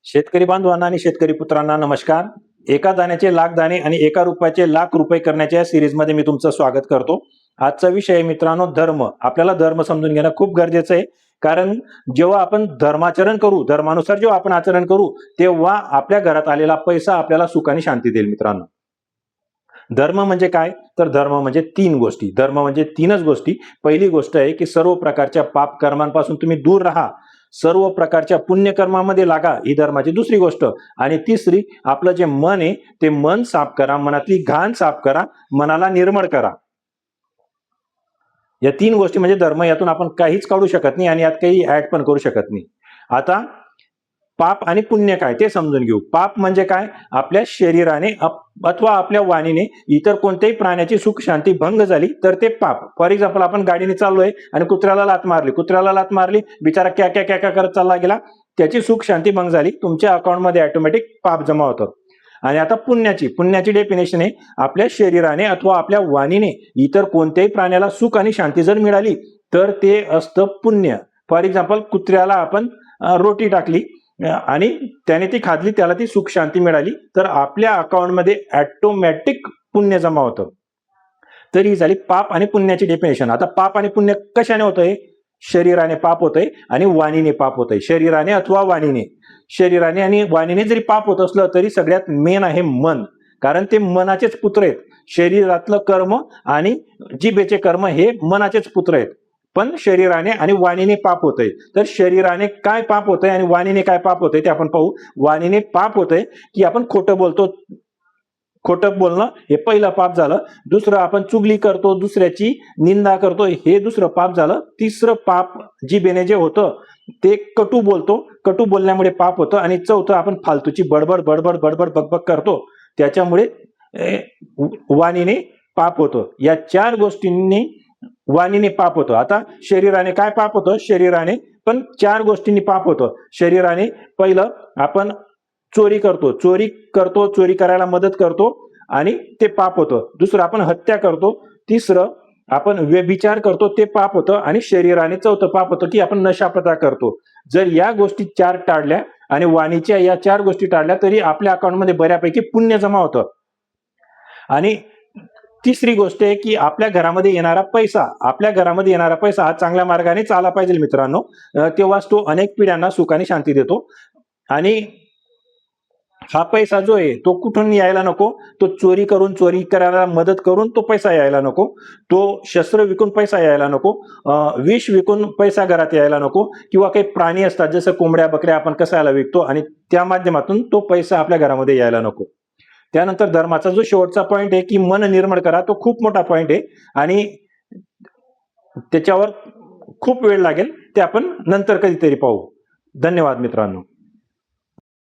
शेतकरी बांधवांना आणि शेतकरी पुत्रांना नमस्कार. एका दाण्याचे लाख दाणे आणि एका रुपयाचे लाख रुपये करण्याच्या या सिरीजमध्ये मी तुमचं स्वागत करतो. आजचा विषय आहे मित्रांनो धर्म. आपल्याला धर्म समजून घेणं खूप गरजेचं आहे. कारण जेव्हा आपण धर्माचरण करू, धर्मानुसार जेव्हा आपण आचरण करू, तेव्हा आपल्या घरात आलेला पैसा आपल्याला सुख आणि शांती देईल मित्रांनो. धर्म म्हणजे काय? तर धर्म म्हणजे तीन गोष्टी. धर्म म्हणजे तीनच गोष्टी. पहिली गोष्ट आहे की सर्व प्रकारच्या पाप कर्मांपासून तुम्ही दूर राहा. सर्व प्रकारच्या पुण्यकर्मामध्ये लागा, ही धर्माची दुसरी गोष्ट. आणि तिसरी, आपलं जे मन आहे ते मन साफ करा, मनातली घाण साफ करा, मनाला निर्मळ करा. या तीन गोष्टी म्हणजे धर्म. यातून आपण काहीच काढू शकत नाही आणि यात काही ऍड पण करू शकत नाही. आता पाप आणि पुण्य काय ते समजून घेऊ. पाप म्हणजे काय? आपल्या शरीराने अथवा आपल्या वाणीने इतर कोणत्याही प्राण्याची सुख शांती भंग झाली तर ते पाप. फॉर एक्झाम्पल, आपण गाडीने चाललोय आणि कुत्र्याला लात मारली, बिचारा क्या क्या क्या क्या करत चालला गेला, त्याची सुख शांती भंग झाली, तुमच्या अकाउंटमध्ये ऑटोमॅटिक पाप जमा होतं. आणि आता पुण्याची डेफिनेशन आहे, आपल्या शरीराने अथवा आपल्या वाणीने इतर कोणत्याही प्राण्याला सुख आणि शांती जर मिळाली तर ते असतं पुण्य. फॉर एक्झाम्पल, कुत्र्याला आपण रोटी टाकली आणि त्याने ती खाल्ली, त्याला ती सुख शांती मिळाली, तर आपल्या अकाउंटमध्ये ऑटोमॅटिक पुण्य जमा होतं. तर ही झाली पाप आणि पुण्याची डेफिनेशन. आता पाप आणि पुण्य कशाने होतंय? शरीराने पाप होतंय आणि वाणीने पाप होतंय. शरीराने अथवा वाणीने. शरीराने आणि वाणीने जरी पाप होत असलं तरी सगळ्यात मेन आहे मन. कारण ते मनाचेच पुत्र आहेत. शरीरातलं कर्म आणि जिभेचे कर्म हे मनाचेच पुत्र आहेत. पण शरीराने आणि वाणीने पाप होतंय. तर शरीराने काय पाप होतंय आणि वाणीने काय पाप होतंय ते आपण पाहू. वाणीने पाप होतंय की आपण खोटं बोलतो. खोटं बोलणं हे पहिलं पाप झालं. दुसरं, आपण चुगली करतो, दुसऱ्याची निंदा करतो, हे दुसरं पाप झालं. तिसरं पाप जिभेने जे होतं ते कटू बोलतो, कटू बोलण्यामुळे पाप होतं. आणि चौथं, आपण फालतूची बडबड बडबड बडबड बकबक करतो, त्याच्यामुळे वाणीने पाप होतं. या चार गोष्टींनी वाणीने पाप होतं. आता शरीराने काय पाप होतं? शरीराने पण चार गोष्टींनी पाप होतं. शरीराने पहिलं, आपण चोरी करतो, चोरी करायला मदत करतो आणि ते पाप होतं. दुसरं, आपण हत्या करतो. तिसरं, आपण व्यभिचार करतो, ते पाप होतं. आणि शरीराने चौथं पाप होतं की आपण नशापता करतो. जर या गोष्टी चार टाळल्या आणि वाणीच्या या चार गोष्टी टाळल्या तरी आपल्या अकाउंटमध्ये बऱ्यापैकी पुण्य जमा होतं. आणि तिसरी गोष्ट आहे की आपल्या घरामध्ये येणारा पैसा हा चांगल्या मार्गाने चालला पाहिजे मित्रांनो. तेव्हाच तो अनेक पिढ्यांना सुख आणि शांती देतो. आणि हा पैसा जो आहे तो कुठून यायला नको? तो चोरी करायला मदत करून तो पैसा यायला नको. तो शस्त्र विकून पैसा यायला नको. विष विकून पैसा घरात यायला नको. किंवा काही प्राणी असतात जसं कोंबड्या बकऱ्या आपण कसायला विकतो आणि त्या माध्यमातून तो पैसा आपल्या घरामध्ये यायला नको. त्यानंतर धर्माचा जो शेवटचा पॉइंट आहे की मन निर्मळ करा, तो खूप मोठा पॉइंट आहे आणि त्याच्यावर खूप वेळ लागेल. ते आपण नंतर कधीतरी पाहू. धन्यवाद मित्रांनो.